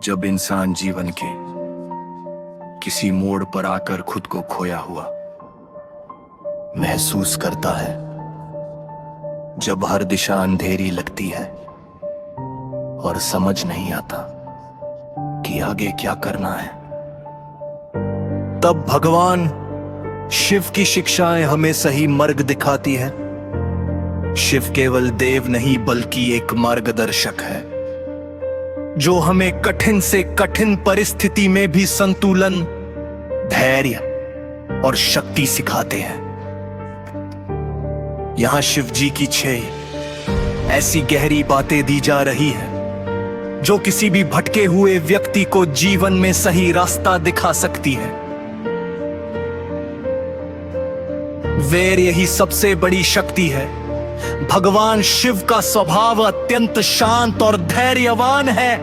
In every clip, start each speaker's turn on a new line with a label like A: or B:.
A: जब इंसान जीवन के किसी मोड़ पर आकर खुद को खोया हुआ महसूस करता है, जब हर दिशा अंधेरी लगती है और समझ नहीं आता कि आगे क्या करना है, तब भगवान शिव की शिक्षाएं हमें सही मार्ग दिखाती है। शिव केवल देव नहीं बल्कि एक मार्गदर्शक है, जो हमें कठिन से कठिन परिस्थिति में भी संतुलन, धैर्य और शक्ति सिखाते हैं। यहां शिव जी की 6 ऐसी गहरी बातें दी जा रही है जो किसी भी भटके हुए व्यक्ति को जीवन में सही रास्ता दिखा सकती है। वैर यही सबसे बड़ी शक्ति है। भगवान शिव का स्वभाव अत्यंत शांत और धैर्यवान है।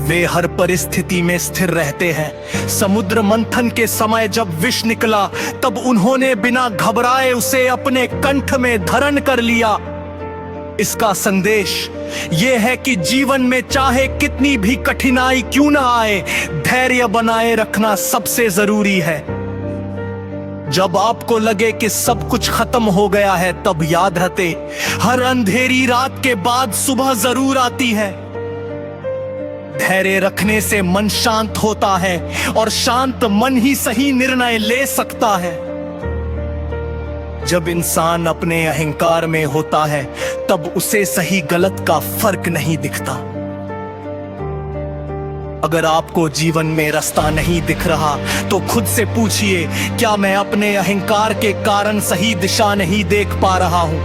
A: वे हर परिस्थिति में स्थिर रहते हैं। समुद्र मंथन के समय जब विष निकला, तब उन्होंने बिना घबराए उसे अपने कंठ में धारण कर लिया। इसका संदेश यह है कि जीवन में चाहे कितनी भी कठिनाई क्यों ना आए, धैर्य बनाए रखना सबसे जरूरी है। जब आपको लगे कि सब कुछ खत्म हो गया है, तब याद रखे, हर अंधेरी रात के बाद सुबह जरूर आती है। धैर्य रखने से मन शांत होता है और शांत मन ही सही निर्णय ले सकता है। जब इंसान अपने अहंकार में होता है, तब उसे सही गलत का फर्क नहीं दिखता। अगर आपको जीवन में रास्ता नहीं दिख रहा, तो खुद से पूछिए, क्या मैं अपने अहंकार के कारण सही दिशा नहीं देख पा रहा हूं?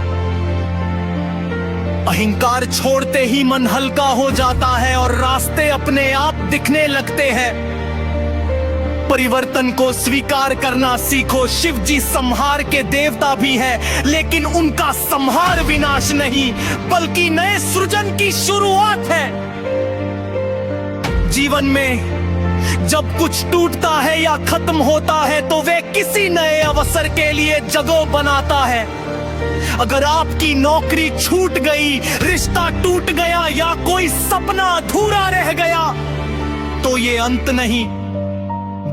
A: अहंकार छोड़ते ही मन हल्का हो जाता है और रास्ते अपने आप दिखने लगते हैं। परिवर्तन को स्वीकार करना सीखो। शिव जी संहार के देवता भी हैं, लेकिन उनका संहार विनाश नहीं, बल्कि नए सृजन की शुरुआत है। जीवन में जब कुछ टूटता है या खत्म होता है, तो वे किसी नए अवसर के लिए जगह बनाता है। अगर आपकी नौकरी छूट गई, रिश्ता टूट गया या कोई सपना अधूरा रह गया, तो ये अंत नहीं,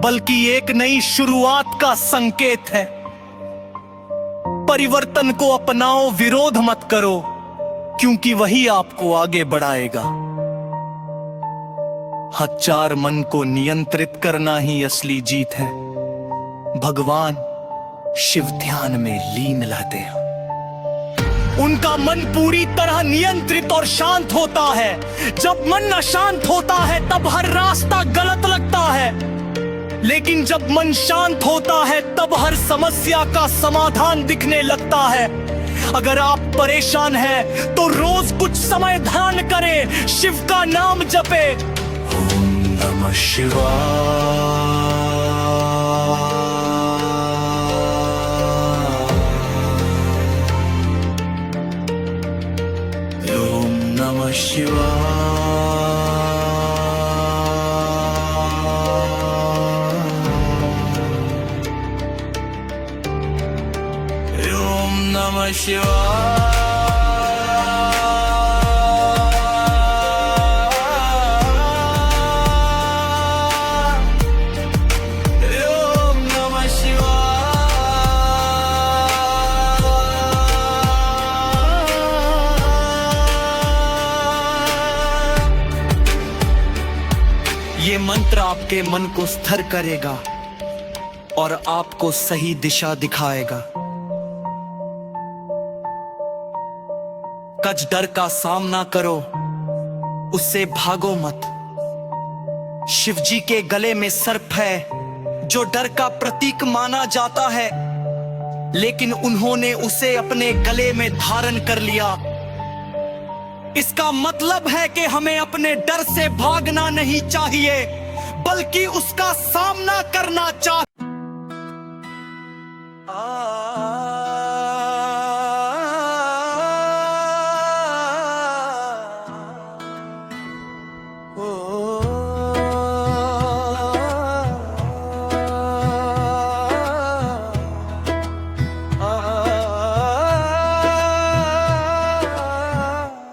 A: बल्कि एक नई शुरुआत का संकेत है। परिवर्तन को अपनाओ, विरोध मत करो, क्योंकि वही आपको आगे बढ़ाएगा। हचार मन को नियंत्रित करना ही असली जीत है। भगवान शिव ध्यान में लीन रहते हैं। उनका मन पूरी तरह नियंत्रित और शांत होता है। जब मन अशांत होता है, तब हर रास्ता गलत लगता है, लेकिन जब मन शांत होता है, तब हर समस्या का समाधान दिखने लगता है। अगर आप परेशान हैं, तो रोज कुछ समय ध्यान करें, शिव का नाम जपे। ओम नमः शिवाय। ओम नमः शिवाय। ओम नमः शिवाय। ये मंत्र आपके मन को स्थिर करेगा और आपको सही दिशा दिखाएगा। कच डर का सामना करो, उससे भागो मत। शिवजी के गले में सर्प है, जो डर का प्रतीक माना जाता है, लेकिन उन्होंने उसे अपने गले में धारण कर लिया। इसका मतलब है कि हमें अपने डर से भागना नहीं चाहिए, बल्कि उसका सामना करना चाहिए।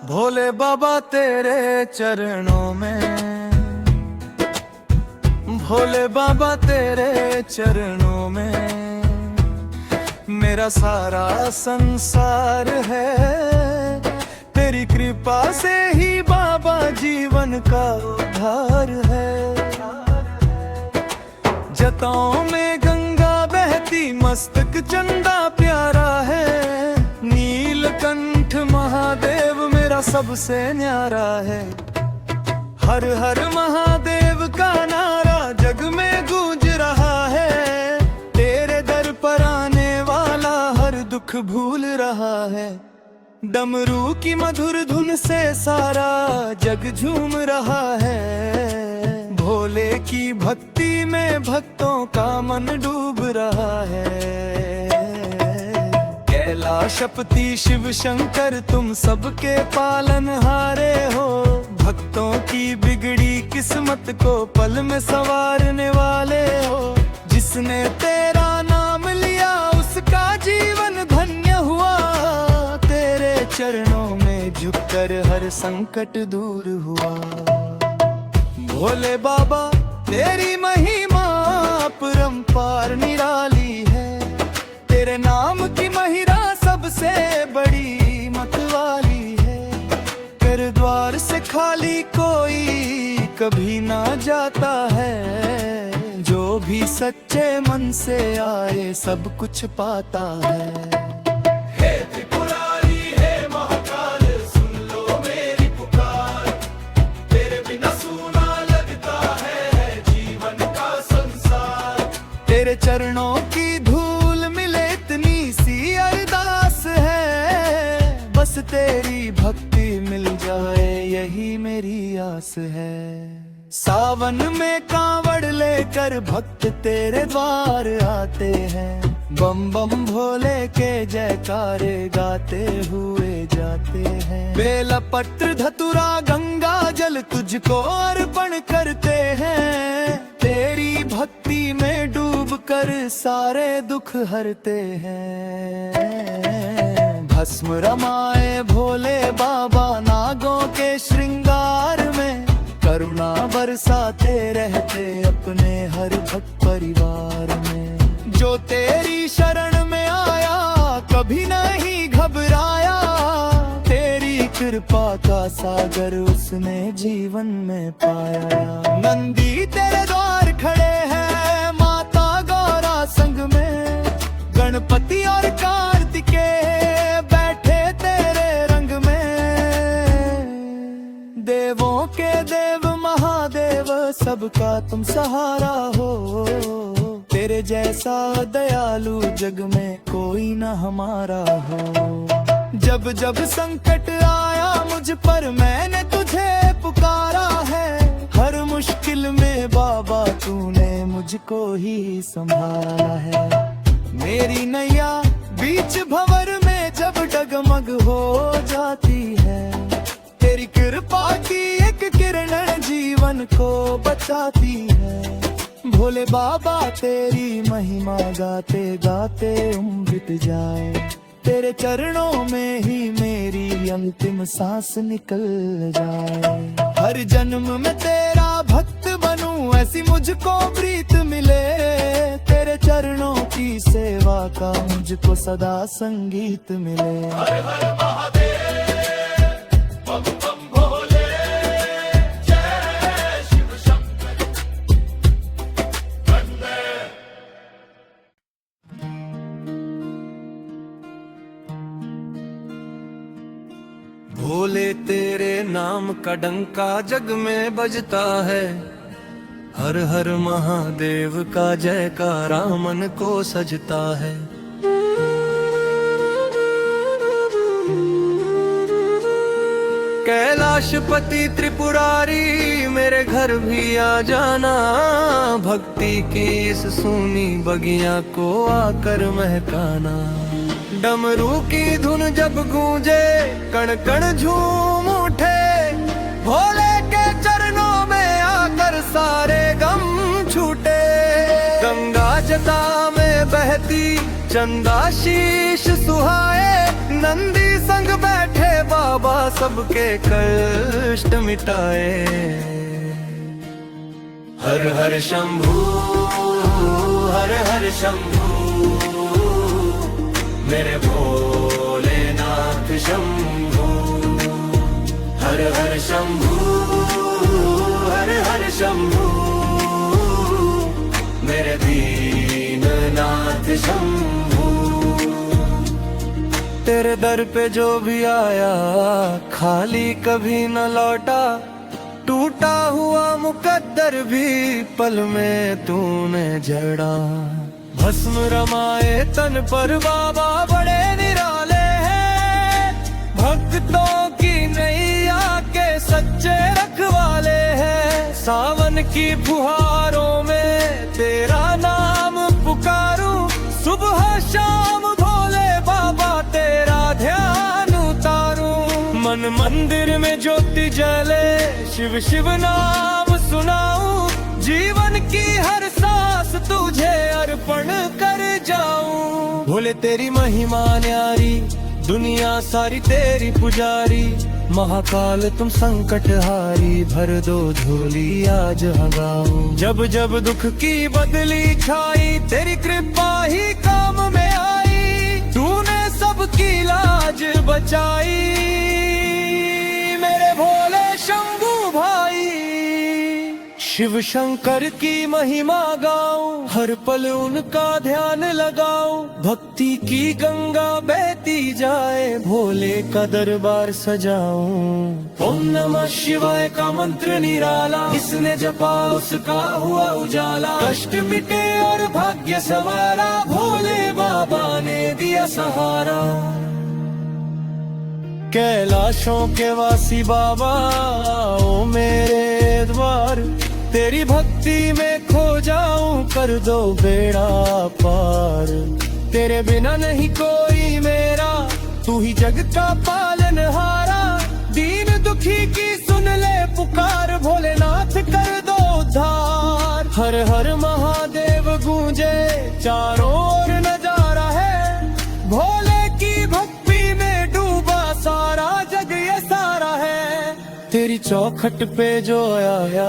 A: भोले भोले बाबा तेरे चरणों में, भोले बाबा तेरे चरणों में मेरा सारा संसार है। तेरी कृपा से ही बाबा जीवन का उद्धार है। जटाओं में गंगा बहती, मस्तक चंदा प्यारा है। नीलकंठ महादेव मेरा सबसे न्यारा है। हर हर महादेव का नारा जग में गूंज रहा है। तेरे दर पर आने वाला हर दुख भूल रहा है। डमरू की मधुर धुन से सारा जग झूम रहा है। भोले की भक्ति में भक्तों का मन डूब रहा है। कैलाशपति शिव शंकर तुम सबके पालनहारे हो। भक्तों की बिगड़ी किस्मत को पल में संवारने वाले हो। जिसने तेरा नाम लिया उसका जीवन धन्य हुआ। तेरे चरणों में झुककर हर संकट दूर हुआ। भोले बाबा तेरी महिमा अपरंपार निराली है। तेरे नाम की महिमा सबसे बड़ी मतवाली है। कर द्वार से खाली कोई कभी ना जाता है। जो भी सच्चे मन से आए सब कुछ पाता है। तेरे चरणों की धूल मिले इतनी सी अरदास है। बस तेरी भक्ति मिल जाए यही मेरी आस है। सावन में कांवड़ लेकर भक्त तेरे द्वार आते हैं। बम बम भोले के जयकारे गाते हुए जाते हैं। बेला पत्र धतुरा गंगा जल तुझको अर्पण करते हैं। तेरी भक्ति में डूब कर सारे दुख हरते हैं। भस्म रमाए भोले बाबा नागों के श्रृंगार में। करुणा बरसाते रहते अपने हर भक्त परिवार में। जो तेरी शरण में आया कभी नहीं घबराया। तेरी कृपा का सागर उसने जीवन में पाया। नंदी तेरे द्वार खड़े हैं माता गौरा संग में। गणपति और कार्तिकेय बैठे तेरे रंग में। देवों के देव महादेव सबका तुम सहारा हो। तेरे जैसा दयालु जग में कोई न हमारा हो। जब जब संकट आया मुझ पर मैंने तुझे पुकारा है। हर मुश्किल में बाबा तूने मुझको ही संभाला है। मेरी नैया बीच भंवर में जब डगमग हो जाती है। तेरी कृपा की एक किरण जीवन को बचाती है। भोले बाबा तेरी महिमा गाते गाते उम्र बीत जाए। तेरे चरणों में ही मेरी अंतिम सांस निकल जाए। हर जन्म में तेरा भक्त बनूं ऐसी मुझको प्रीत मिले। तेरे चरणों की सेवा का मुझको सदा संगीत मिले। हर हर महादेव बम बम भोले जय शिव शंकर वंदे। भोले तेरे नाम का डंका जग में बजता है। हर हर महादेव का जयकारा मन को सजता है। कैलाशपति त्रिपुरारी मेरे घर भी आ जाना। भक्ति की इस सूनी बगिया को आकर महकाना। डमरू की धुन जब गूंजे कण कण झूम उठे। भोले के चरणों में आकर सारे गम छूटे। गंगा जटा में बहती चंदा शीश सुहाए। नंदी संग बैठे बाबा
B: बाबा सबके कष्ट मिटाए। हर हर शंभू, हर हर शंभू, मेरे भोलेनाथ शंभू। हर हर शंभू, हर हर शंभू, मेरे दीननाथ शंभू। तेरे दर पे जो भी आया खाली कभी न लौटा, टूटा हुआ मुकद्दर भी पल में तूने जड़ा। भस्म रमाए तन पर बाबा बड़े निराले हैं, भक्तों की नैया के सच्चे रखवाले हैं। सावन की फुहारों में तेरा नाम पुकारूं, सुबह शाम भोले बाबा तेरा ध्यान उतारूं। मन मंदिर में ज्योति जले, शिव शिव नाम सुनाऊं, जीवन की हर सांस तुझे अर्पण कर जाऊं। भोले तेरी महिमा न्यारी, दुनिया सारी तेरी पुजारी। महाकाल तुम संकट हारी, भर दो झोली आज हगाऊं। जब जब दुख की बदली छाई, तेरी कृपा ही काम में आई। तूने सबकी लाज बचाई, मेरे भोले शंभू भाई। शिव शंकर की महिमा गाऊं, हर पल उनका ध्यान लगाऊं। भक्ति की गंगा बहती जाए, भोले का दरबार सजाऊं। ओम नमः शिवाय का मंत्र निराला, इसने जपा उसका हुआ उजाला। कष्ट मिटे और भाग्य संवारा, भोले बाबा ने दिया सहारा। कैलाशों के वासी बाबा ओ मेरे द्वार, तेरी भक्ति में खो जाऊं, कर दो बेड़ा पार। तेरे बिना नहीं कोई मेरा, तू ही जग का पालनहारा। दीन दुखी की सुन ले पुकार, भोलेनाथ कर दो उद्धार। हर हर महादेव गूंजे, चारों ओर नजारा है। भोले की भक्ति में डूबा सारा जग ये सारा है। तेरी चौखट पे जो आया,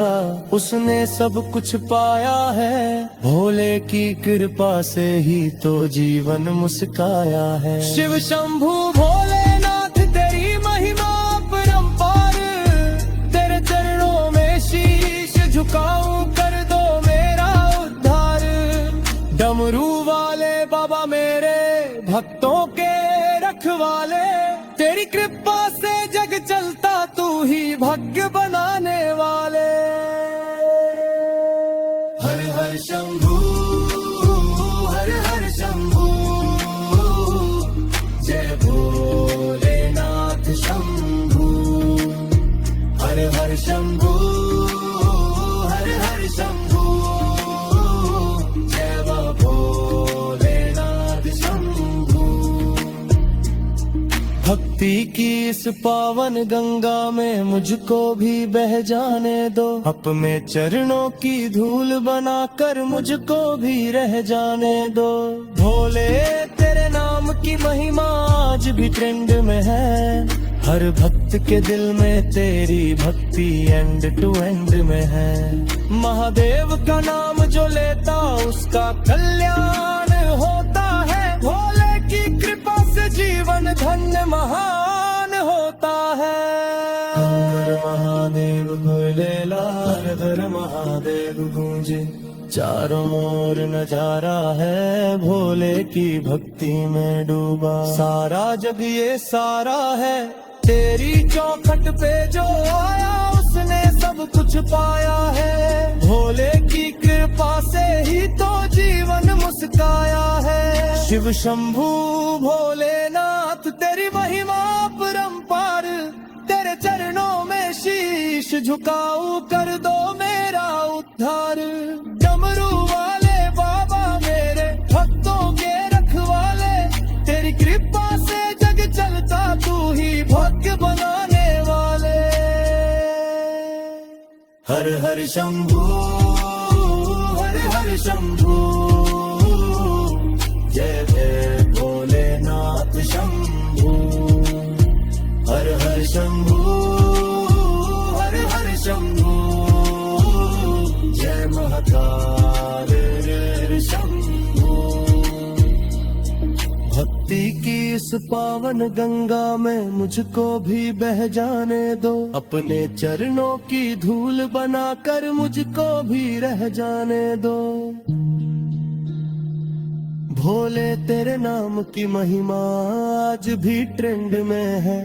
B: उसने सब कुछ पाया है। भोले की कृपा से ही तो जीवन मुस्काया है। शिव शंभू भोलेनाथ तेरी महिमा परंपार, तेरे चरणों में शीश झुकाऊं, कर दो मेरा उद्धार। डमरू वाले बाबा मेरे भक्तों के रखवाले, तेरी कृपा से जग चलता, तू ही भाग्य बनाने वाले। हर हर शंभू, हर हर शंभू, जय भोलेनाथ शंभू। हर हर शंभू, हर हर शंभू, जय भोलेनाथ शंभू। भक्ति की इस पावन गंगा में मुझको भी बह जाने दो। अपने चरणों की धूल बनाकर मुझको भी रह जाने दो। भोले तेरे नाम की महिमा आज भी ट्रेंड में है। हर भक्त के दिल में तेरी भक्ति एंड टू एंड में है। महादेव का नाम जो लेता उसका कल्याण होता है। भोले की कृपा से जीवन धन्य महान होता है। हर महादेव भोले लाल, हर महादेव गूंजे, चारों ओर नजारा है। भोले की भक्ति में डूबा सारा जग ये सारा है। तेरी चौखट पे जो आया उसने सब कुछ पाया है। भोले की कृपा से ही तो जीवन मुस्काया है। शिव शंभू भोलेनाथ तेरी महिमा परंपार, तेरे चरणों में शीश झुकाऊं, कर दो मेरा उद्धार। डमरू वाले बाबा मेरे भक्तों के रखवाले, तेरी कृपा से जग चलता, तू ही भाग्य बनाने वाले। हर हर शंभू, हर हर शंभू, जय जय भोलेनाथ शंभू। हर हर शंभू, हर हर शंभू, जय महाकाल रे शंभू। भक्ति की इस पावन गंगा में मुझको भी बह जाने दो, अपने चरणों की धूल बनाकर मुझको भी रह जाने दो। भोले तेरे नाम की महिमा आज भी ट्रेंड में है,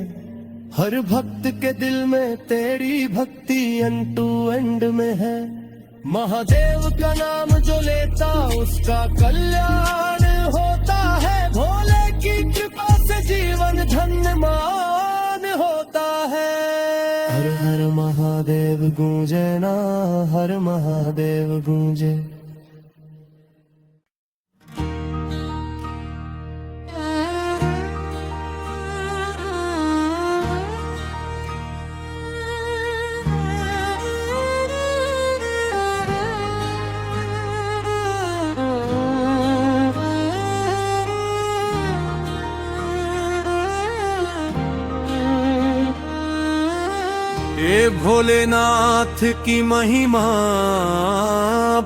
B: हर भक्त के दिल में तेरी भक्ति एंड टू एंड में है। महादेव का नाम जो लेता उसका कल्याण होता है, भोले की कृपा से जीवन धन्यमान होता है। हर हर महादेव गूंजे ना, हर महादेव गूंजे।
C: हे भोलेनाथ की महिमा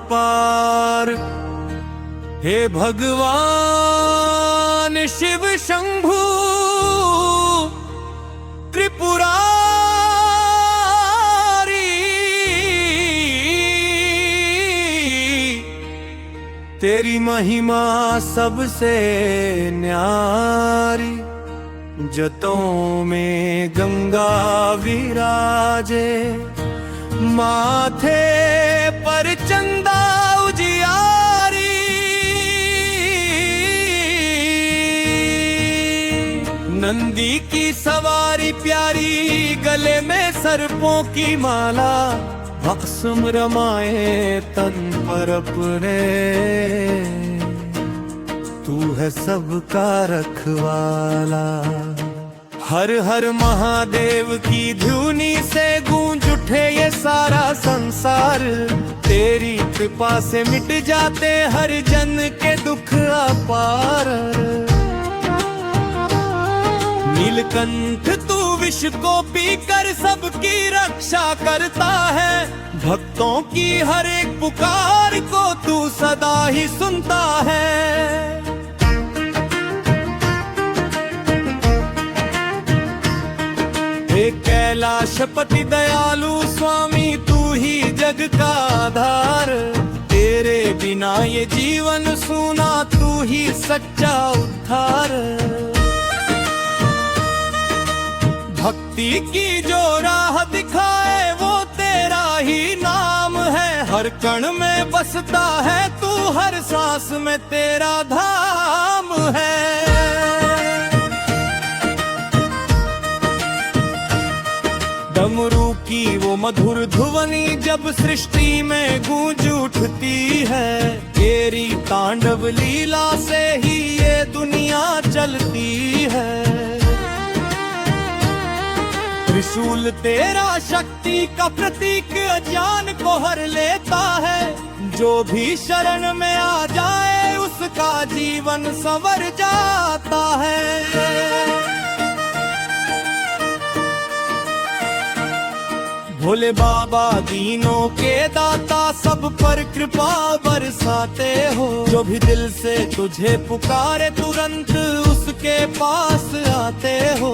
C: पार, हे भगवान शिव शंभू त्रिपुरारी, तेरी महिमा सबसे न्यारी। जतों में गंगा विराजे, माथे पर चंदा उजियारी। नंदी की सवारी प्यारी, गले में सर्पों की माला, भस्म रमाए तन पर अपने, तू है सबका रखवाला। हर हर महादेव की धुनी से गूंज उठे ये सारा संसार, तेरी कृपा से मिट जाते हर जन के दुख अपार। नीलकंठ तू विष को पीकर सबकी रक्षा करता है, भक्तों की हर एक पुकार को तू सदा ही सुनता है। हे कैलाशपति दयालु स्वामी, तू ही जग का आधार, तेरे बिना ये जीवन सूना, तू ही सच्चा उद्धार। भक्ति की जो राह दिखाए वो तेरा ही नाम है, हर कण में बसता है तू, हर सांस में तेरा धाम है। डमरू की वो मधुर ध्वनि जब सृष्टि में गूंज उठती है, तेरी तांडव लीला से ही ये दुनिया चलती है। त्रिशूल तेरा शक्ति का प्रतीक अज्ञान को हर लेता है, जो भी शरण में आ जाए उसका जीवन संवर जाता है। भोले बाबा दीनों के दाता, सब पर कृपा बरसाते हो, जो भी दिल से तुझे पुकारे तुरंत उसके पास आते हो।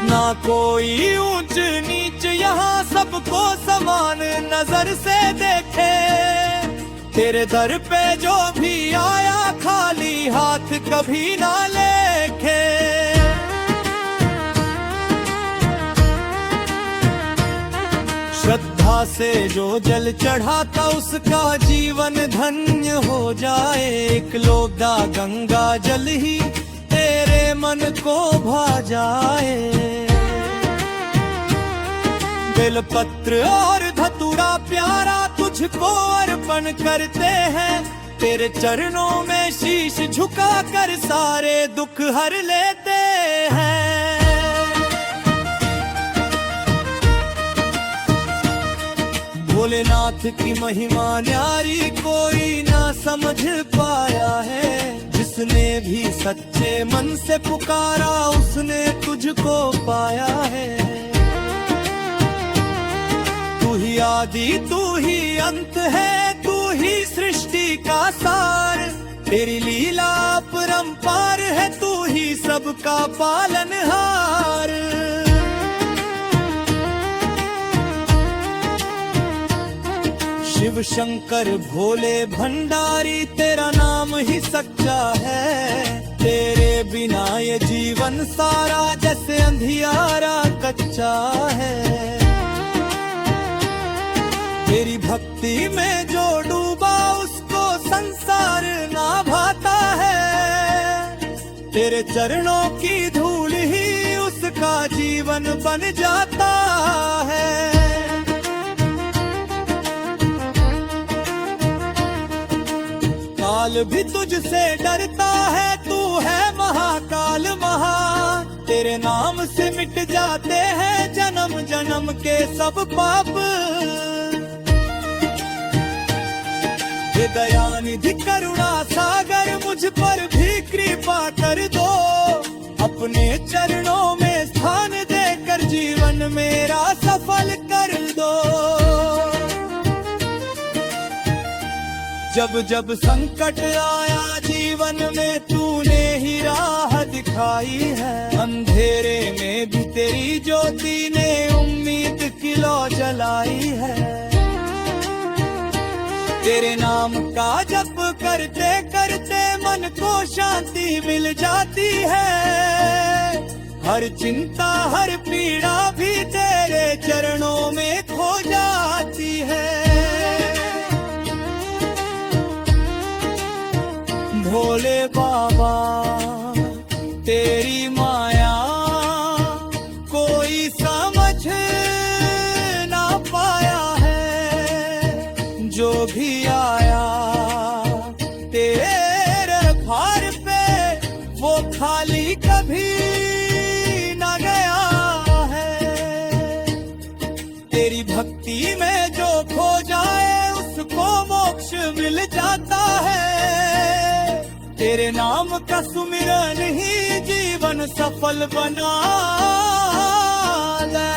C: ना कोई ऊंच नीच यहाँ सबको समान नजर से देखे, तेरे दर पे जो भी आया खाली हाथ कभी ना लेके। श्रद्धा से जो जल चढ़ाता उसका जीवन धन्य हो जाए, एक लोटा गंगा जल ही तेरे मन को भा जाए। बेलपत्र और धतूरा प्यारा तुझको अर्पण करते हैं, तेरे चरणों में शीश झुका कर सारे दुख हर लेते हैं। भोलेनाथ की महिमा न्यारी कोई ना समझ पाया है, जिस
B: जिसने भी सच्चे मन से पुकारा उसने तुझको पाया है। तू ही आदि तू ही अंत है, तू ही सृष्टि का सार। तेरी लीला अपरंपार है, तू ही सबका पालनहार। शिव शंकर भोले भंडारी तेरा नाम ही सच्चा है। तेरे बिना ये जीवन सारा जैसे अंधियारा कच्चा है। तेरी भक्ति में जो डूबा उसको संसार ना भाता है। तेरे चरणों की धूल ही उसका जीवन बन जाता है। काल भी तुझसे डरता है, तू है महाकाल महा। तेरे नाम से मिट जाते हैं जन्म जन्म के सब पाप। हे दयानिधि करुणा सागर मुझ पर भी कृपा कर दो। अपने चरणों में स्थान देकर जीवन मेरा सफल कर दो। जब जब संकट आया जीवन में तूने ही राह दिखाई है। अंधेरे में भी तेरी ज्योति ने उम्मीद की लौ जलाई है। तेरे नाम का जप करते करते मन को शांति मिल जाती है। हर चिंता हर पीड़ा भी तेरे चरणों में खो जाती है। भोले बाबा तेरी माया कोई समझ ना पाया है। जो भी आया तेरे भार पे वो खाली कभी ना गया है। तेरी भक्ति में जो खो जाए उसको मोक्ष मिल जाता है। तेरे नाम का सुमिरन ही जीवन सफल बना है।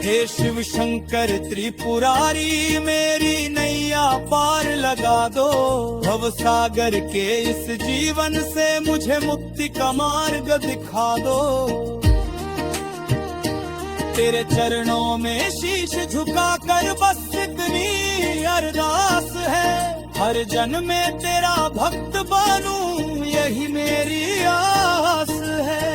B: हे शिव शंकर त्रिपुरारी मेरी नैया पार लगा दो। भव सागर के इस जीवन से मुझे मुक्ति का मार्ग दिखा दो। तेरे चरणों में शीश झुका कर बस इतनी अरदास है। हर जन्म में तेरा भक्त बनूं यही मेरी आस है।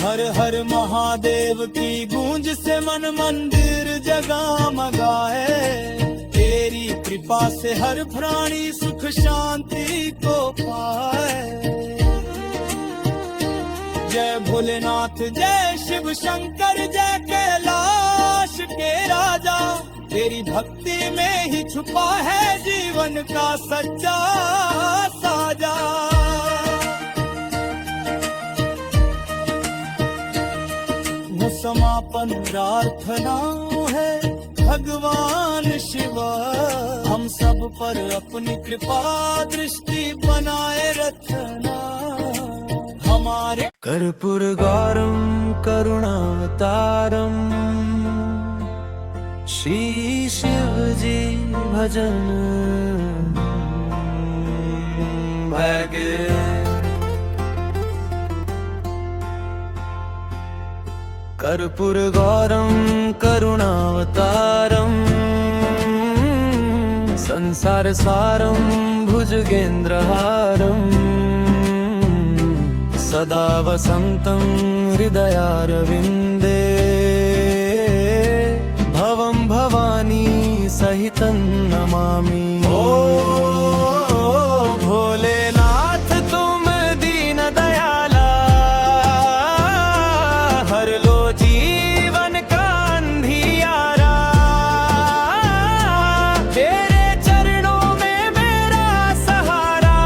B: हर हर महादेव की गूंज से मन मंदिर जगमगाए। तेरी कृपा से हर प्राणी सुख शांति को पाए। जय भोलेनाथ जय शिव शंकर जय कैलाश के राजा। तेरी भक्ति में ही छुपा है जीवन का सच्चा साजा। वो समापन प्रार्थना है भगवान शिव। हम सब पर अपनी कृपा दृष्टि बनाए रखना। हमारे
C: कर्पूर गौरम करुणावतारम श्री शिव जी भजन भाग्य। कर्पूर गौरम करुणावतारम संसार सारम भुजगेन्द्रहारम सदा वसन्तं हृदयारविन्दे भवं भवानी सहितं नमामि। ओ भोलेनाथ तुम दीन दयाला हर लो जीवन का अंधियारा। तेरे चरणों में मेरा सहारा।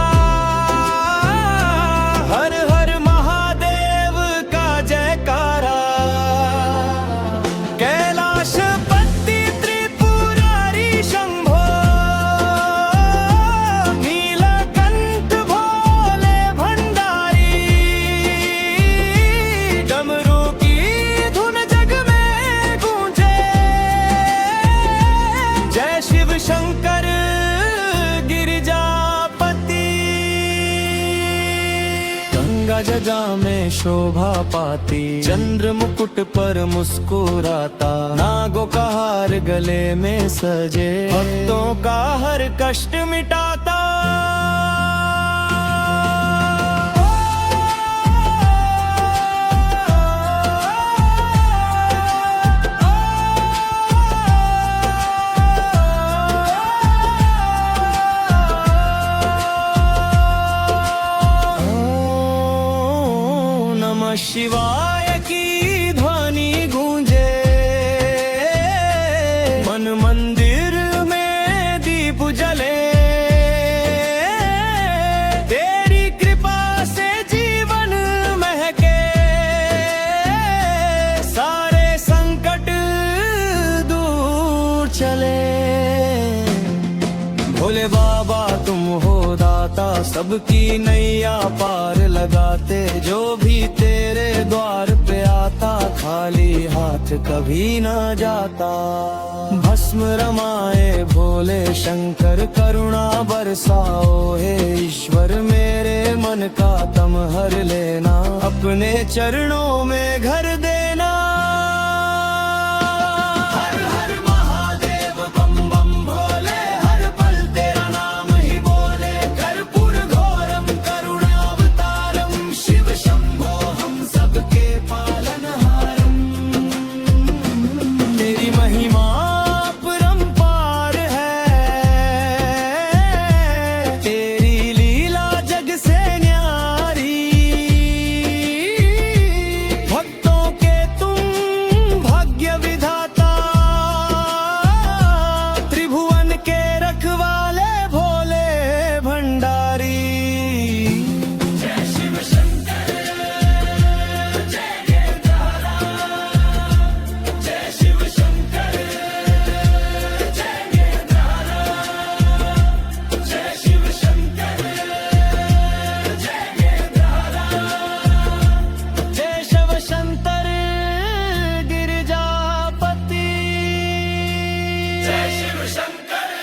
C: हर हर महादेव का जयकारा।
B: गंगा जगह में शोभा पाती, चंद्र मुकुट पर मुस्कुराता, नागों का हार गले में सजे, भक्तों का हर कष्ट मिटाता। शिवाय की ध्वनि गूंजे, मन मंदिर में दीप जले, तेरी कृपा से जीवन महके, सारे संकट दूर चले। भोले बाबा तुम हो दाता, सबकी नैया पार लगाते, जो भी तेरे द्वार पे आता, खाली हाथ कभी न जाता। भस्म रमाए भोले शंकर, करुणा बरसाओ हे ईश्वर, मेरे मन का तम हर लेना, अपने चरणों में घर देना। हर हर महादेव बम बम भोले, हर पल तेरा नाम ही बोले, कर्पूर घोरम करुणावतारम, शिव शंभो हम सबके पालनहारम। तेरी महिमा अपरंपार है, तेरी लीला जग से न्यारी, भक्तों के तुम भाग्य विधाता, त्रिभुवन के रखवाले भोले भंडारी। जय शिव शंकर जय गिरधारा, जय शिव शंकर जय गिरधारा, जय शिव शंकर जय गिरधारा, जय शिव शंकर गिरिजापति, जय शिव शंकर।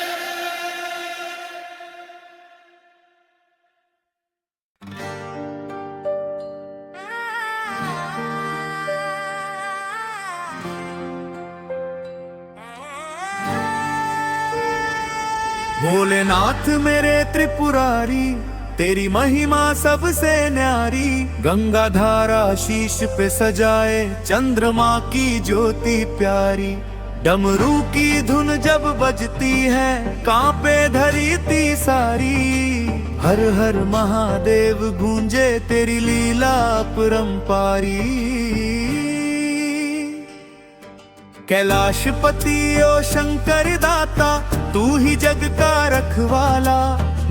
C: भोलेनाथ मेरे त्रिपुरारी, तेरी महिमा सबसे न्यारी, गंगा धारा शीश पे सजाए, चंद्रमा की ज्योति प्यारी, डमरू की धुन जब बजती है, कांपे धरती सारी। हर हर महादेव गूंजे तेरी लीला अपरंपारी। कैलाशपति ओ शंकर दाता, तू ही जग का रखवाला,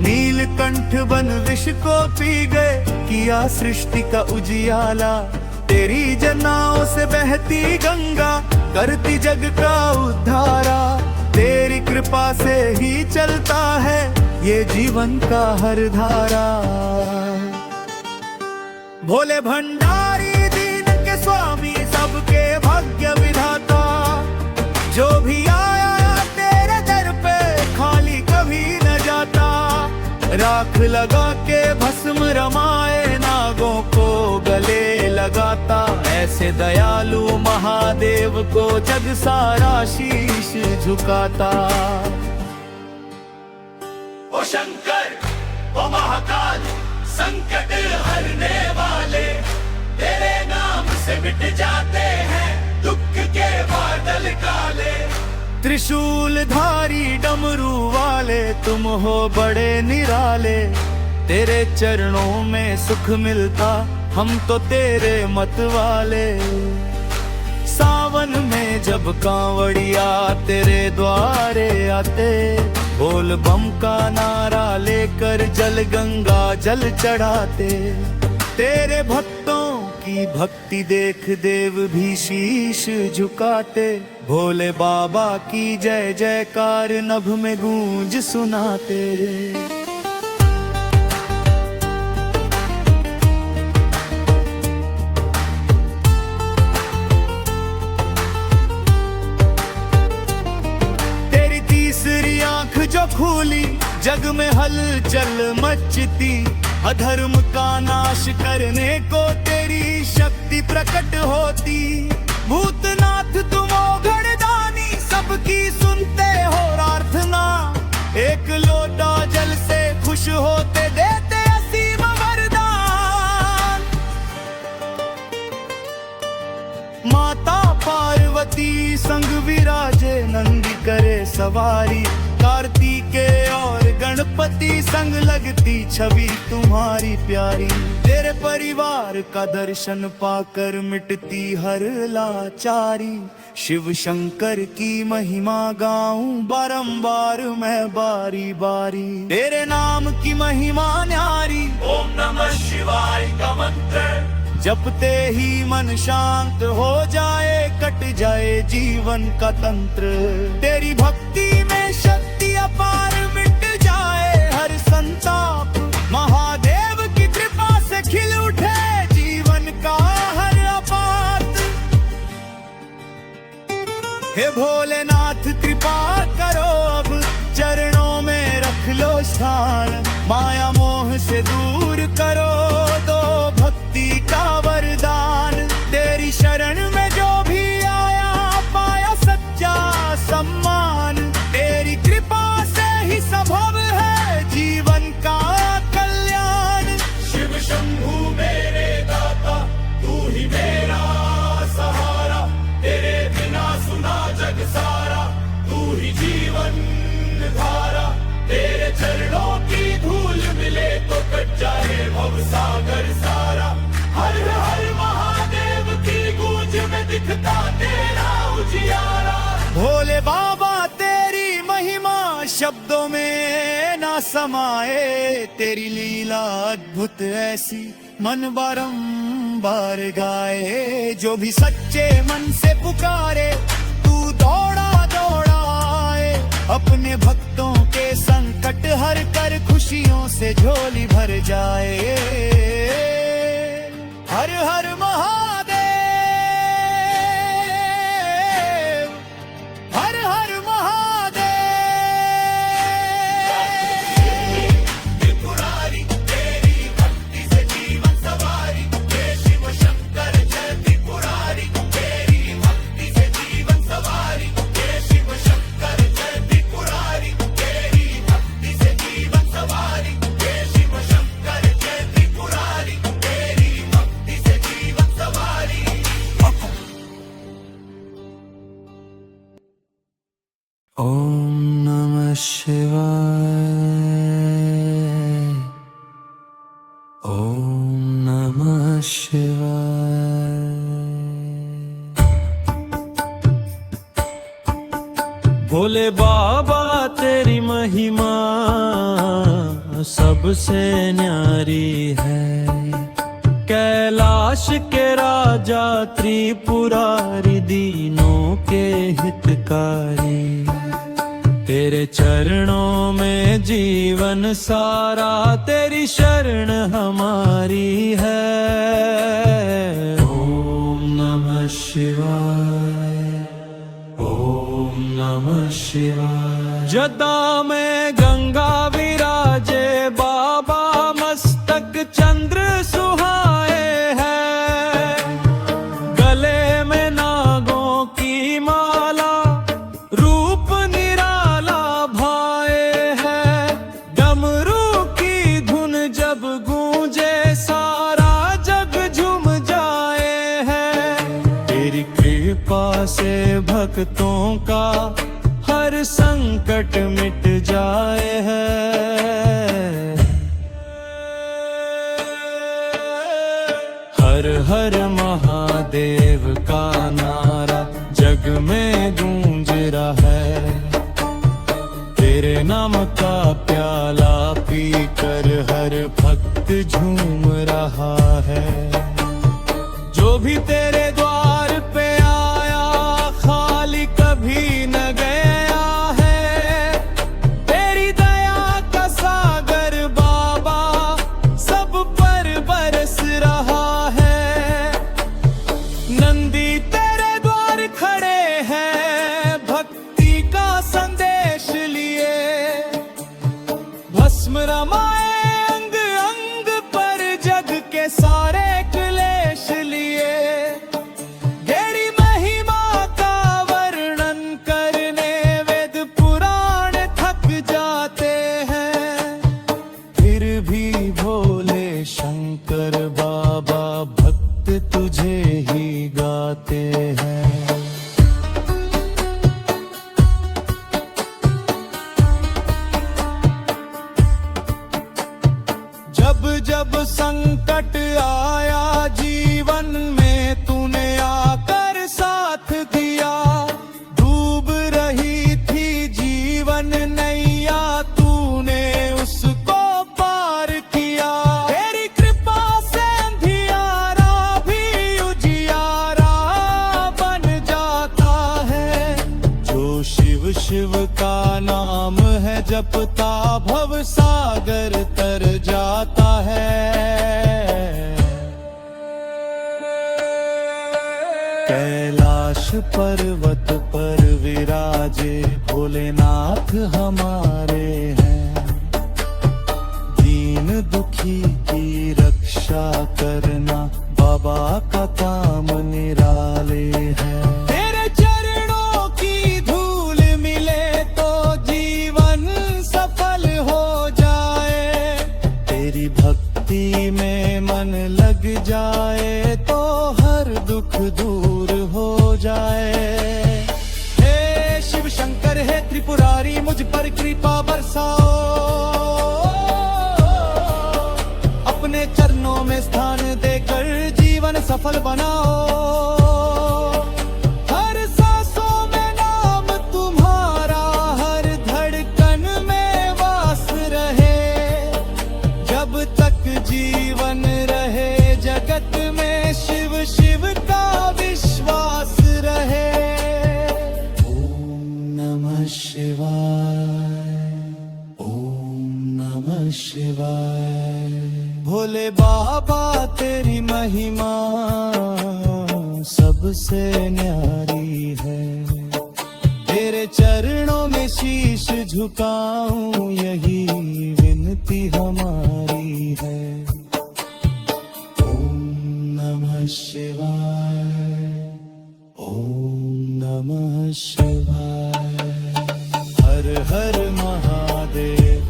C: नीलकंठ बन विष को पी गए, किया सृष्टि का उजियाला। तेरी जनाओं से बहती गंगा, करती जग का उद्धारा, तेरी कृपा से ही चलता है ये जीवन का हर धारा। भोले भंडारी दीन के स्वामी, सबके भाग्य विधाता, जो भी आया तेरे दर पे खाली कभी न जाता। राख लगा के भस्म रमाए, नागों को गले लगाता, ऐसे दयालु महादेव को जग सारा शीश झुकाता।
A: ओ शंकर ओ महाकाल, संकट हरने वाले, तेरे नाम से मिट जाते हैं दुख के बादल काले।
C: त्रिशूल धारी डमरू वाले, तुम हो बड़े निराले, तेरे चरणों में सुख मिलता, हम तो तेरे मत वाले। सावन में जब कांवड़िया तेरे द्वारे आते, बोल बम का नारा लेकर जल गंगा जल चढ़ाते। तेरे भक्तों की भक्ति देख देव भी शीश झुकाते, भोले बाबा की जय जयकार नभ में गूंज सुनाते।
B: जो खुली जग में हलचल मचती, अधर्म का नाश करने को तेरी शक्ति प्रकट होती। भूतनाथ तुम ओघड़दानी, सबकी सुनते हो प्रार्थना। एक लोटा जल से खुश होते देते असीम वरदान। माता पार्वती संग विराजे नंदी करे सवारी। कार्तिकेय और गणपति संग लगती छवि तुम्हारी प्यारी। तेरे परिवार का दर्शन पाकर मिटती हर लाचारी। शिव शंकर की महिमा गाऊं बारंबार मैं बारी बारी। तेरे नाम की महिमा न्यारी। ओम नमः शिवाय का मंत्र जपते ही मन शांत हो जाए, कट जाए जीवन का तंत्र। तेरी भक्ति में शक्ति अपार, मिट जाए हर संताप। महादेव की कृपा से खिल उठे जीवन का हर आपात। हे भोलेनाथ कृपा करो, अब चरणों में रख लो स्थान। माया मोह से दूर करो, दो भक्ति का वरदान। तेरी शरण में जो भी आया, पाया सच्चा सम्मान। तेरी कृपा से ही संभव है जीवन का कल्याण। शिव शंभू मेरे दाता, तू ही मेरा सहारा। तेरे बिना सुना जग सारा, तू ही जीवन धारा। तेरे चरणों की धूल मिले तो कट जाए भव सागर सारा। हर हर महादेव की गूंज में दिखता तेरा उजियारा। भोले बाबा तेरी महिमा शब्दों में ना समाए। तेरी लीला अद्भुत ऐसी मन बारंबार गाए। जो भी सच्चे मन से पुकारे, तू दौड़ा दौड़ा आए। अपने भक्तों के संकट हर कर, खुशियों से झोली भर जाए। हर हर महादेव, हर हर महादेव। त्रिपुरारी तेरी भक्ति से जीवन सवारी। हे शिव शंकर जय त्रिपुरारी, तेरी भक्ति से जीवन सवारी। हे शिव शंकर जय त्रिपुरारी, तेरी भक्ति से जीवन सवारी। हे शिव शंकर जय त्रिपुरारी, तेरी भक्ति से जीवन सवारी।
C: ओम नमः शिवाय, ओम नमः शिवाय। भोले बाबा तेरी महिमा सबसे न्यारी है। कैलाश के राजा त्रिपुरारी, दीनों के हितकारी। तेरे चरणों में जीवन सारा, तेरी शरण हमारी है। ओम नमः शिवाय, ओम नमः शिवाय। जटा में गंगा विराजे, बाबा मस्तक चंद्र सुहाए हैं। गले में नागों की माला, रूप निराला भाए है। डमरू की धुन जब गूंजे, सारा जग झूम जाए है। तेरी कृपा से भक्तों का हर संकट मिट जाए है। हर हर महादेव का नारा जग में गूंज रहा है। तेरे नाम का प्याला पीकर हर भक्त झूम रहा है। जो भी तेरे द्वार पे आया, खाली कभी न गया है। तेरी दया का सागर बाबा सब पर बरस रहा है। नंदी तेरे द्वार खड़े हैं, भक्ति का संदेश लिए। भस्म रमाए अंग अंग
B: जीवन नैया तूने उसको पार किया। तेरी कृपा से अंधियारा भी उजियारा बन जाता है। जो शिव शिव का नाम है जपता भव सागर तर जाता है। कैलाश पर्वत पर विराजे भोलेनाथ हमारे हैं। दीन दुखी की रक्षा करना बाबा का काम निराले है। तेरे चरणों की धूल मिले तो जीवन सफल हो जाए। तेरी भक्ति में मन लग जाए तो हर दुख दूर हो जाए। हे शिव शंकर है त्रिपुरारी मुझ पर कृपा बरसाओ। अपने चरणों में स्थान देकर जीवन सफल बनाओ। हर सांसों में नाम तुम्हारा हर धड़कन में वास रहे। जब तक जीवन रहे जगत में शिव शिव का विश्वास रहे। ओम नमः शिवाय, ओम नमः शिवाय। भोले बाबा तेरी महिमा सबसे न्यारी है। तेरे चरणों में शीश झुकाऊं यही विनती हमारी है। ओम नमः शिवाय, ओम नमः शिवाय। हर हर महादेव।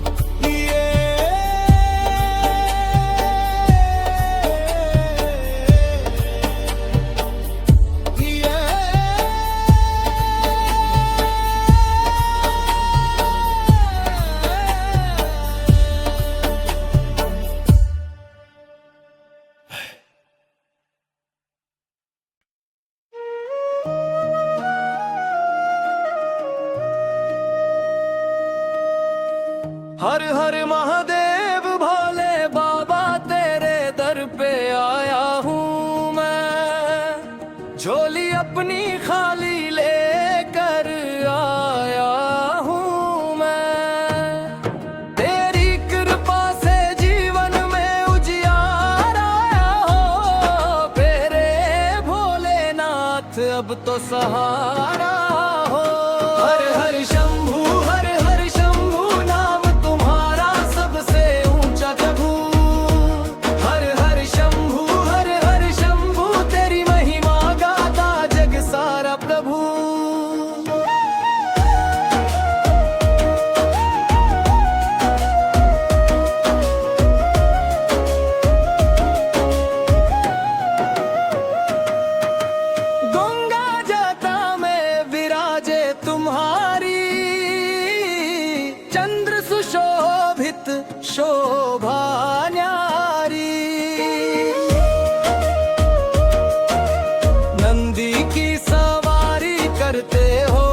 B: हर हर महादेव भोले बाबा तेरे दर पे आया हूँ मैं। झोली अपनी खाली लेकर आया हूँ मैं। तेरी कृपा से जीवन में उजियार आया हो। तेरे भोलेनाथ अब तो सहारा हो। हर हर शंभू हर हर शंभू नाम तुम्हारा सबसे ऊंचा प्रभु। हर हर शंभू तेरी महिमा गाता जग सारा प्रभु। गंगा जटा में विराजे तुम्हारी। चंद्र सुशोभित शोभा न्यारी। नंदी की सवारी करते हो।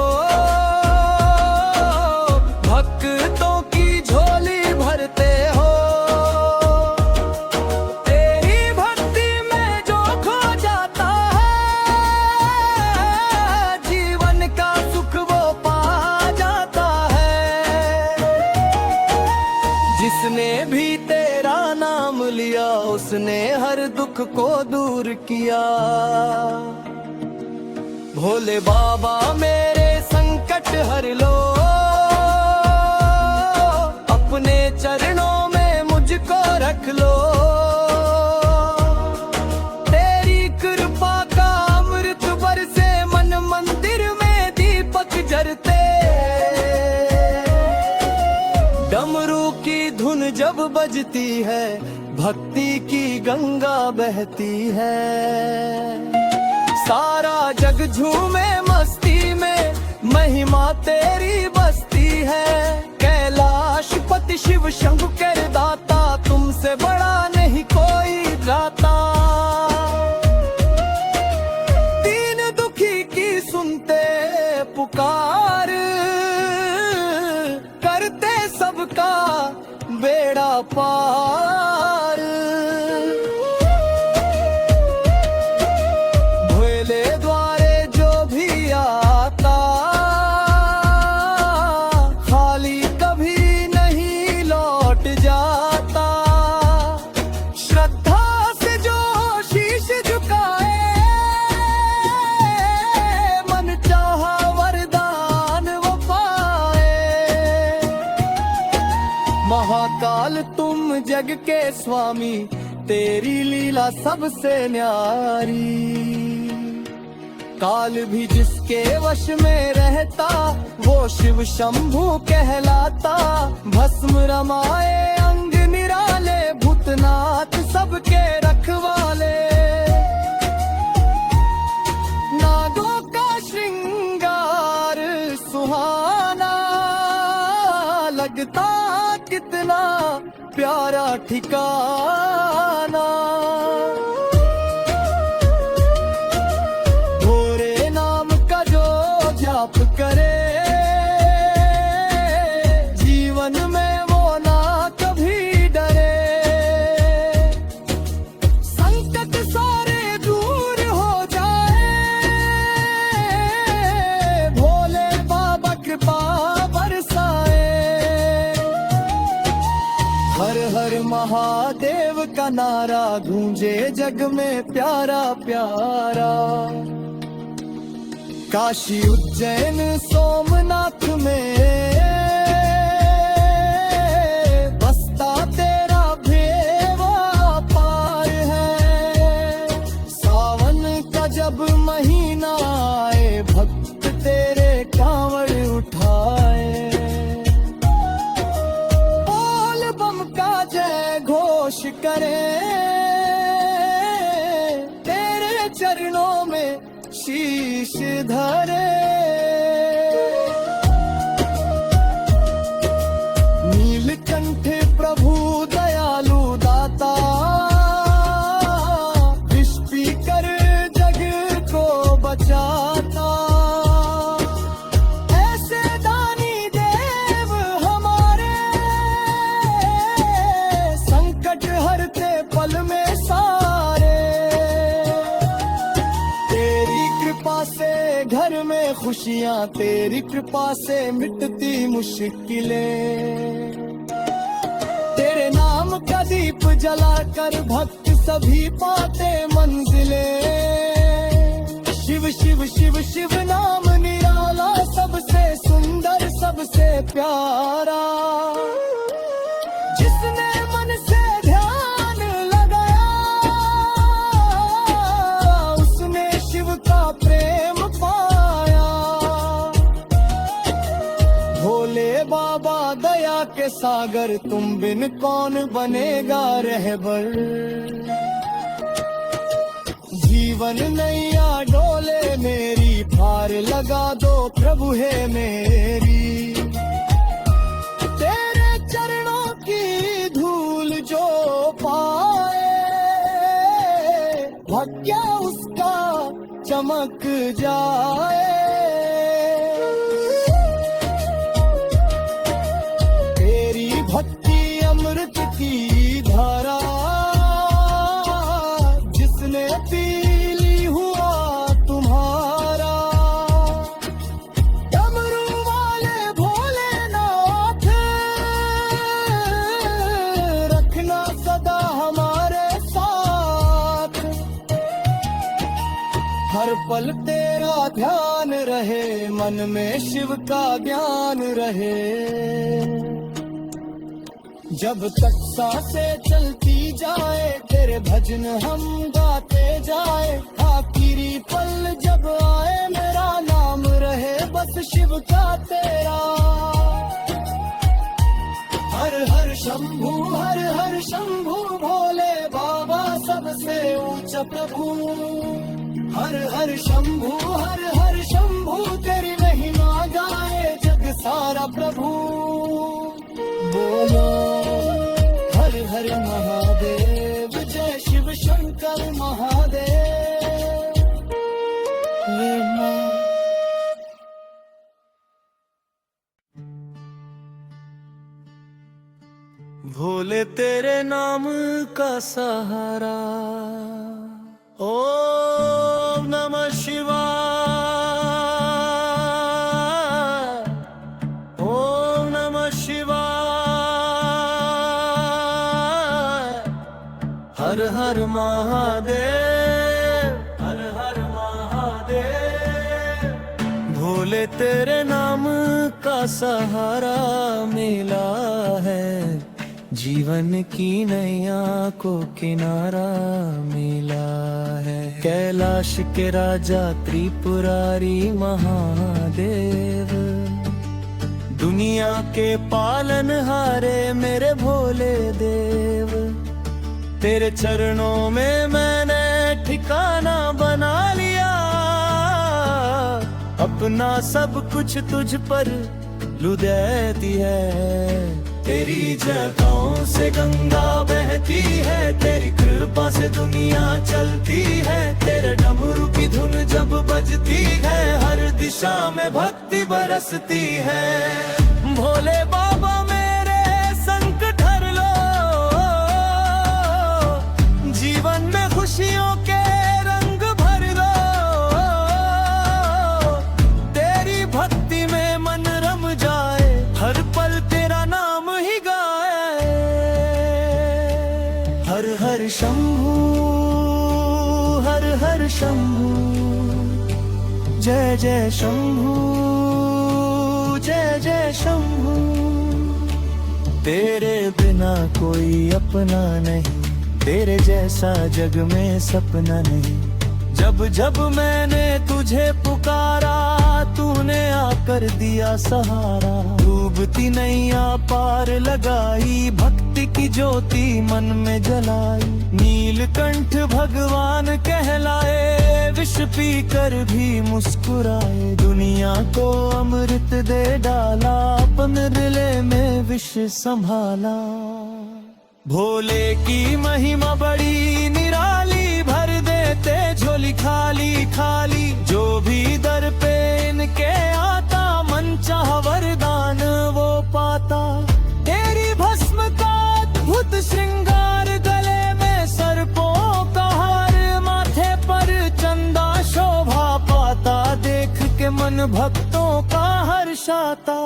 B: भक्तों की झोली भरते हो। तेरी भक्ति में जो खो जाता है जीवन का सुख वो पा जाता है। जिसने भी तेरा नाम लिया उसने हर दुख को दूर किया। भोले बाबा मेरे संकट हर लो। अपने चरणों में मुझको रख लो। तेरी कृपा का अमृत बरसे मन मंदिर में दीपक जरते। डमरू की धुन जब बजती है भक्ति की गंगा बहती है। सारा जग झूमे मस्ती में महिमा तेरी बसती है। कैलाश पति शिव शंभु कर दाता तुमसे बड़ा नहीं कोई दाता। दीन दुखी की सुनते पुकार सबका बेड़ा पार। भोले द्वारे जो भी आता खाली कभी नहीं लौट जाता। श्रद्धा से जो शीश झुकाए मन चाहा वरदान वो पाए। महाकाल तुम जग के स्वामी, तेरी लीला सबसे न्यारी। काल भी जिसके वश में रहता वो शिव शंभु कहलाता। भस्म रमाए अंग निराले भूतनाथ सबके रखवाले। नागों का श्रृंगार सुहाना लगता कितना प्यारा ठिकाना। भोरे नाम का जो जाप करे जीवन में वो ना कभी डरे। संकट सारे दूर हो जाए भोले बाबा कृपा बरसाए। हर हर महादेव का नारा गूंजे जग में प्यारा प्यारा। काशी उज्जैन सोमनाथ में बसता तेरा भेवा पार है। सावन का जब महीना आए भक्त तेरे कांवड़ उठाए। बोल बम का जय घोष करे तेरे चरणों में शीश धरे। नीलकंठ प्रभु दयालु दाता विष पी कर जग को बचाता। ऐसे दानी देव हमारे संकट हरते पल में सारे। तेरी कृपा से घर में खुशियां, तेरी कृपा से मिटती मुश्किलें। तेरे नाम का दीप जलाकर भक्त सभी पाते मंजिले। शिव शिव शिव शिव नाम निराला सबसे सुंदर सबसे प्यारा। जिसने मन से ध्यान लगाया उसने शिव का प्रेम पाया। भोले बाबा दया के सागर तुम बिन कौन बनेगा रहबर। जीवन नैया डोले मेरी पार लगा दो प्रभु है मेरी। तेरे चरणों की धूल जो पाए भाग्य उसका चमक जाए। तेरी भक्ति अमृत की धारा जिसने पी ली हुआ तुम्हारा। डमरू वाले भोलेनाथ रखना सदा हमारे साथ। हर पल तेरा ध्यान रहे मन में शिव का ज्ञान रहे। जब तक सांसें चलती जाए तेरे भजन हम गाते जाए। आखिरी पल जब आए मेरा नाम रहे बस शिव का तेरा। हर हर शंभू भोले बाबा सबसे ऊंचा प्रभु। हर हर शंभू तेरी महिमा गाए जग सारा प्रभु। बोलो हर हर महादेव जय शिव शंकर महादेव। भोले तेरे नाम का सहारा। ओम नमः शिवाय, ओम नमः शिवाय। हर हर महादेव, हर हर महादेव। भोले तेरे नाम का सहारा मिला है, जीवन की नैया को किनारा मिला है। कैलाश के राजा त्रिपुरारी महादेव, दुनिया के पालनहारे मेरे भोले देव। तेरे चरणों में मैंने ठिकाना बना लिया, अपना सब कुछ तुझ पर लुदैती है। तेरी जटाओं से गंगा बहती है, तेरी कृपा से दुनिया चलती है। तेरे डमरू की धुन जब बजती है, हर दिशा में भक्ति बरसती है। भोले बाबा मेरे संकट हर लो, जीवन में खुशियों के रंग भर लो। तेरी भक्ति में मन रम जाए, हर पल तेरा नाम ही गाए। हर हर शंभू, हर हर शंभू, जय जय शंभू, जय जय शंभू। तेरे बिना कोई अपना नहीं, तेरे जैसा जग में सपना नहीं। जब जब मैंने तुझे पुकारा, तूने आकर दिया सहारा। डूबती नैया पार लगाई, भक्ति की ज्योति मन में जलाई। नीलकंठ भगवान कहलाए, विष पी कर भी मुस्कुराए। दुनिया को अमृत दे डाला, अपने दिले में विष संभाला। भोले की महिमा बड़ी निराली, भर देते झोली खाली खाली। जो भी दर पे इनके आता, मन चाह वरदान वो पाता। तेरी भस्म का अद्भुत श्रृंगार, गले में सर्पों का हार, माथे पर चंदा शोभा पाता। देख के मन भक्तों का हर्षाता।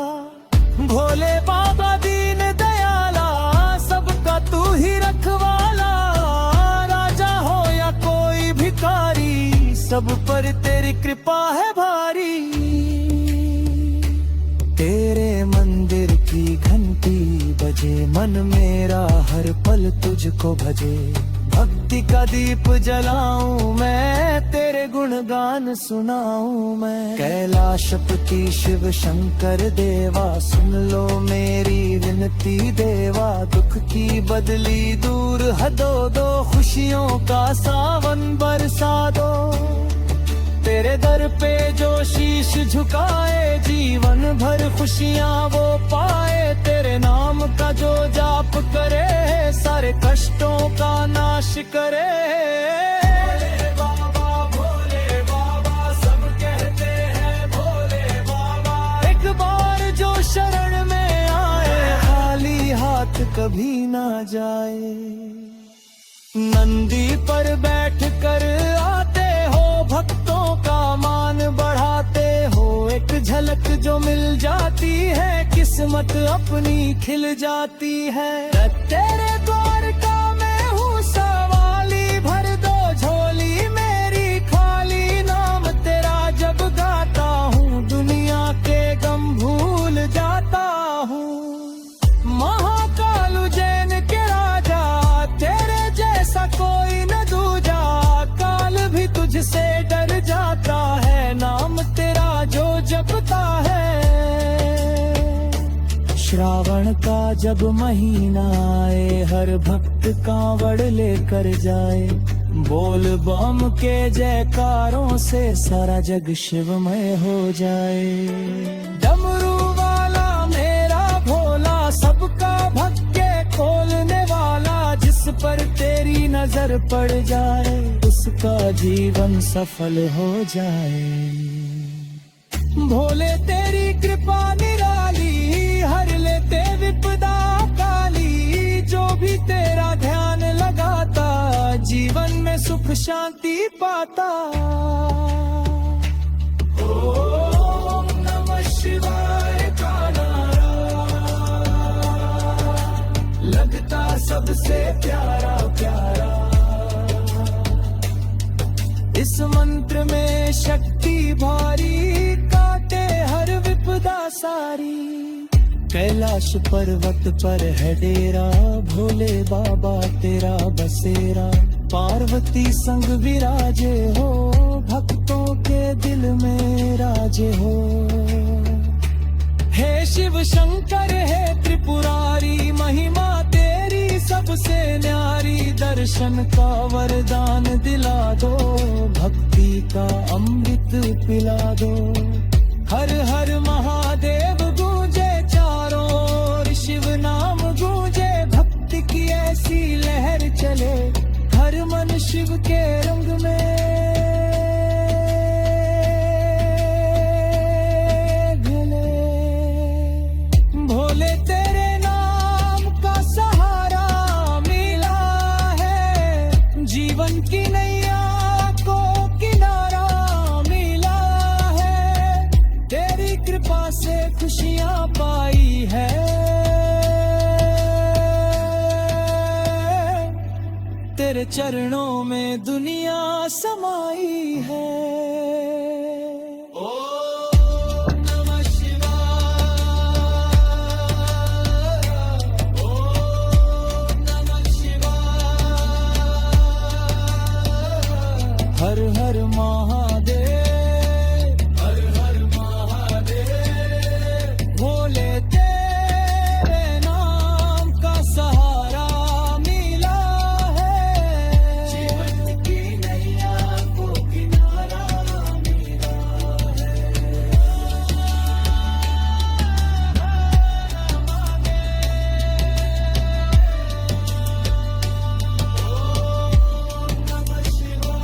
B: भोले बाबा दीन दयाला, सबका तू ही रखवाला। राजा हो या कोई भिखारी, सब पर तेरी कृपा है भारी। तेरे मंदिर की घंटी बजे, मन मेरा हर पल तुझको भजे। भक्ति का दीप जलाऊं मैं, तेरे गुणगान सुनाऊं मैं। कैलाशपति शिव शंकर देवा, सुन लो मेरी विनती देवा। दुख की बदली दूर हदो दो, खुशियों का सावन बरसा दो। तेरे दर पे जो शीश झुकाए, जीवन भर खुशियाँ वो पाए। तेरे नाम का जो जाप करे, सारे कष्टों का नाश करे। भोले बाबा सब कहते हैं भोले बाबा। एक बार जो शरण में आए, खाली हाथ कभी ना जाए। नंदी पर बैठ कर आते हो, भक्तों का मान बढ़ाते हो। एक झलक जो मिल जाती है, किस्मत अपनी खिल जाती है। तेरे द्वार का मैं हूँ सवाली, भर दो झोली मेरी खाली। नाम तेरा जब गाता हूँ, दुनिया के गम भूल जाता हूँ। महाकाल उज्जैन के राजा, तेरे जैसा कोई न दूजा। काल भी तुझसे डर जाता है, नाम तेरा जो जपता है। श्रावण का जब महीना आए, हर भक्त कांवड़ लेकर जाए। बोल बम के जयकारों से सारा जग शिवमय हो जाए। डमरू वाला मेरा भोला, सबका भक्के खोलने वाला। जिस पर तेरी नजर पड़ जाए, उसका जीवन सफल हो जाए। भोले तेरी कृपा निराली, हर लेते विपदा काली। शांति पाता। ओम नमः शिवाय का नारा लगता सबसे प्यारा प्यारा। इस मंत्र में शक्ति भारी काटे हर विपदा सारी। कैलाश पर्वत पर है डेरा भोले बाबा तेरा बसेरा। पार्वती संग विराजे हो भक्तों के दिल में राजे हो। हे शिव शंकर है त्रिपुरारी महिमा तेरी सबसे न्यारी। दर्शन का वरदान दिला दो भक्ति का अमृत पिला दो। हर हर महादेव गूंजे चारों ओर शिव नाम गूंजे। भक्ति की ऐसी लहर चले हर मन शिव के रंग में घुले। भोले तेरे नाम का सहारा मिला है। जीवन की नैया को किनारा मिला है। तेरी कृपा से खुशियां पाई है। तेरे चरणों में दुनिया समाई है। ओम नमः शिवाय। ओम नमः शिवाय। हर हर महादेव। हर हर महादेव। भोले तेरे नाम का सहारा मिला है। जीवन की नैया को किनारा मिला है। ओम नमः शिवाय।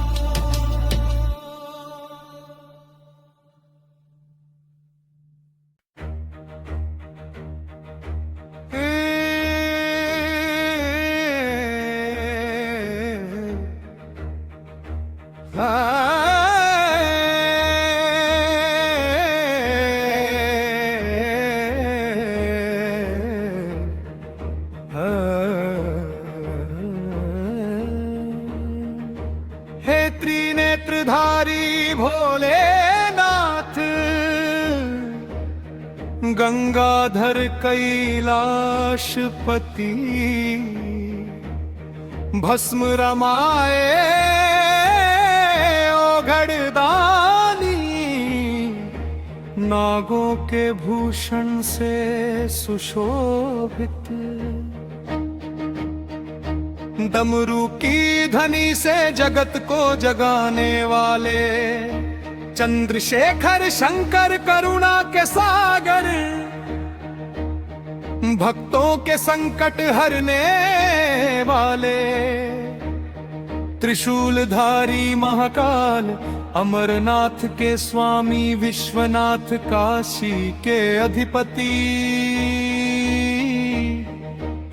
C: हे त्रिनेत्रधारी भोलेनाथ गंगाधर कैलाशपति। भस्म रमाए ओघड़दानी नागों के भूषण से सुशोभित। डमरू की ध्वनि से जगत को जगाने वाले चंद्रशेखर शंकर करुणा के सागर। भक्तों के संकट हरने वाले त्रिशूलधारी महाकाल अमरनाथ के स्वामी विश्वनाथ काशी के अधिपति।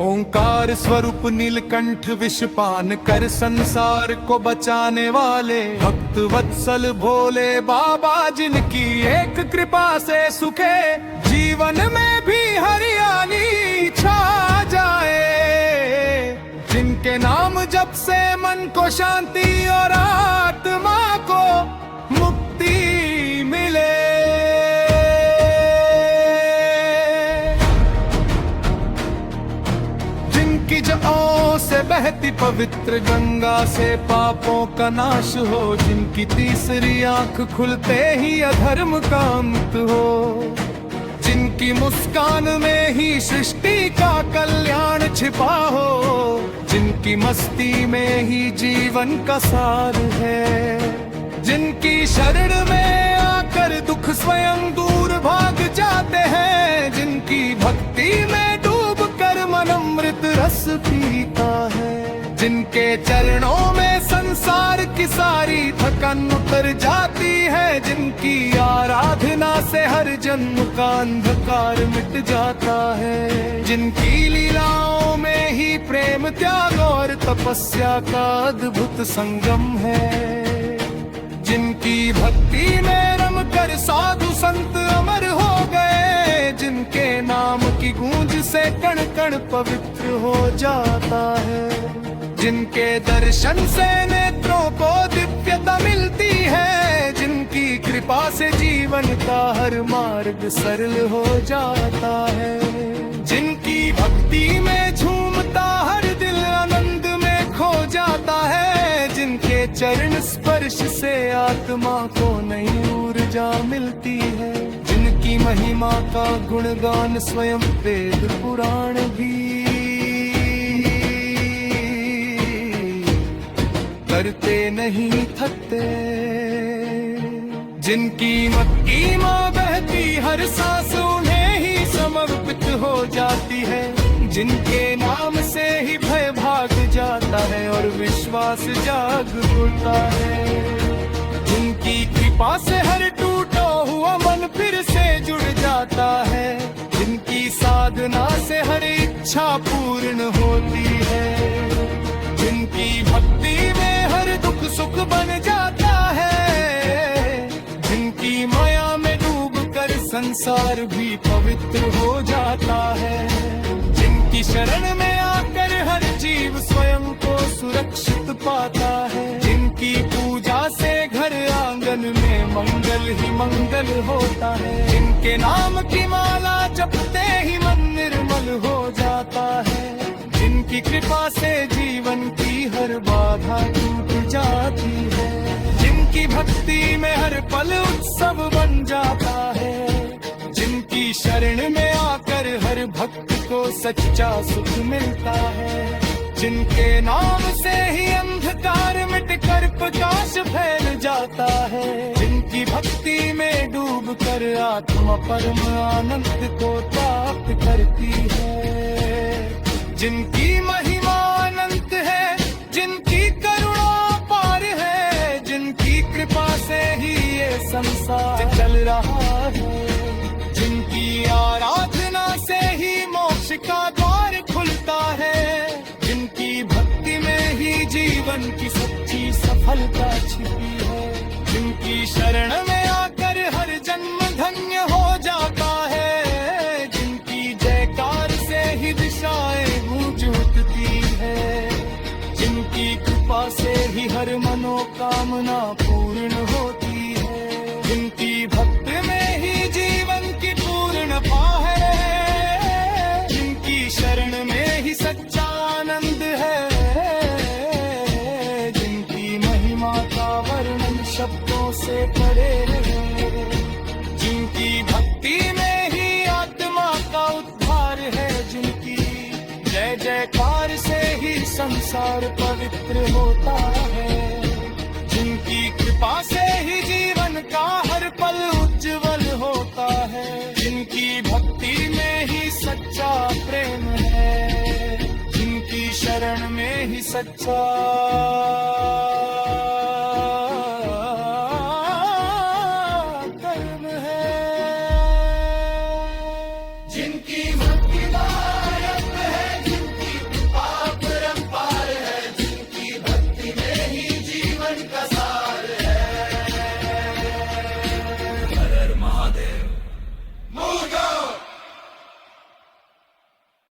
C: ओंकार स्वरूप नीलकंठ विषपान कर संसार को बचाने वाले भक्त वत्सल भोले बाबा। जिनकी एक कृपा से सुखे जीवन में भी हरियाली छा जाए। जिनके नाम जप से मन को शांति और आत्मा को मुक्ति मिले। जिनकी जओं से बहती पवित्र गंगा से पापों का नाश हो। जिनकी तीसरी आंख खुलते ही अधर्म का अंत हो। जिनकी मुस्कान में ही सृष्टि का कल्याण छिपा हो। जिनकी मस्ती में ही जीवन का सार है। जिनकी शरण में आकर दुख स्वयं दूर भाग जाते हैं। जिनकी भक्ति में डूब कर मन अमृत रस पीता है। जिनके चरणों में संसार की सारी थकन उतर जाती है। जिनकी आराधना से हर जन्म का अंधकार मिट जाता है। जिनकी लीलाओं में ही प्रेम त्याग और
B: तपस्या का अद्भुत संगम है। जिनकी भक्ति में रम कर साधु संत अमर हो गए, जिनके नाम की गूंज से कण कण पवित्र हो जाता है। जिनके दर्शन से नेत्रों को दिव्यता मिलती है, जिनकी कृपा से जीवन का हर मार्ग सरल हो जाता है। जिनकी भक्ति में झूमता हर दिल आनंद में खो जाता है, जिनके चरण स्पर्श से आत्मा को नई ऊर्जा मिलती है। जिनकी महिमा का गुणगान स्वयं वेद पुराण भी करते नहीं थकते। जिनकी मक्की माँ बहती हर सांस उन्हें ही समर्पित हो जाती है। जिनके नाम से ही भय भाग जाता है और विश्वास जाग उठता है। जिनकी कृपा से हर टूटा हुआ मन फिर से जुड़ जाता है। जिनकी साधना से हर इच्छा पूर्ण होती है। जिनकी भक्ति में हर दुख सुख बन जाता है। जिनकी माया में डूब कर संसार भी पवित्र हो जाता है। जिनकी शरण में आकर हर जीव स्वयं को सुरक्षित पाता है। जिनकी पूजा से घर आंगन में मंगल ही मंगल होता है। जिनके नाम की माला जपते ही मन निर्मल हो जाता है। जिनकी कृपा से जीवन की हर बाधा टूट जाती है। जिनकी भक्ति में हर पल उत्सव बन जाता है। जिनकी शरण में आकर हर भक्त को सच्चा सुख मिलता है। जिनके नाम से ही अंधकार मिटकर प्रकाश फैल जाता है। जिनकी भक्ति में डूब कर आत्मा परम आनंद को प्राप्त करती है। जिनकी महिमा अनंत है, जिनकी करुणा पार है। जिनकी कृपा से ही ये संसार चल रहा है। जिनकी आराधना से ही मोक्ष का द्वार खुलता है। जिनकी भक्ति में ही जीवन की सच्ची सफलता छिपी है। जिनकी शरण में आकर हर जन्म धन्य हो जाता है। जिनकी जयकार से ही दिशाएं गूंज उठती है। जिनकी कृपा से ही हर मनोकामना पूर्ण होती है। जिनकी भक्ति में ही जीवन की पूर्ण पार है। जिनकी शरण में ही सच्चा आनंद है। जिनकी महिमा का वर्णन शब्दों से परे है। जिनकी भक्ति में ही आत्मा का उद्धार है। जिनकी जय जयकार से ही संसार पवित्र होता है। जिनकी कृपा से ही जीवन का हर पल उज्जवल होता है। जिनकी भक्ति में ही सच्चा प्रेम है। जिनकी शरण में ही सच्चा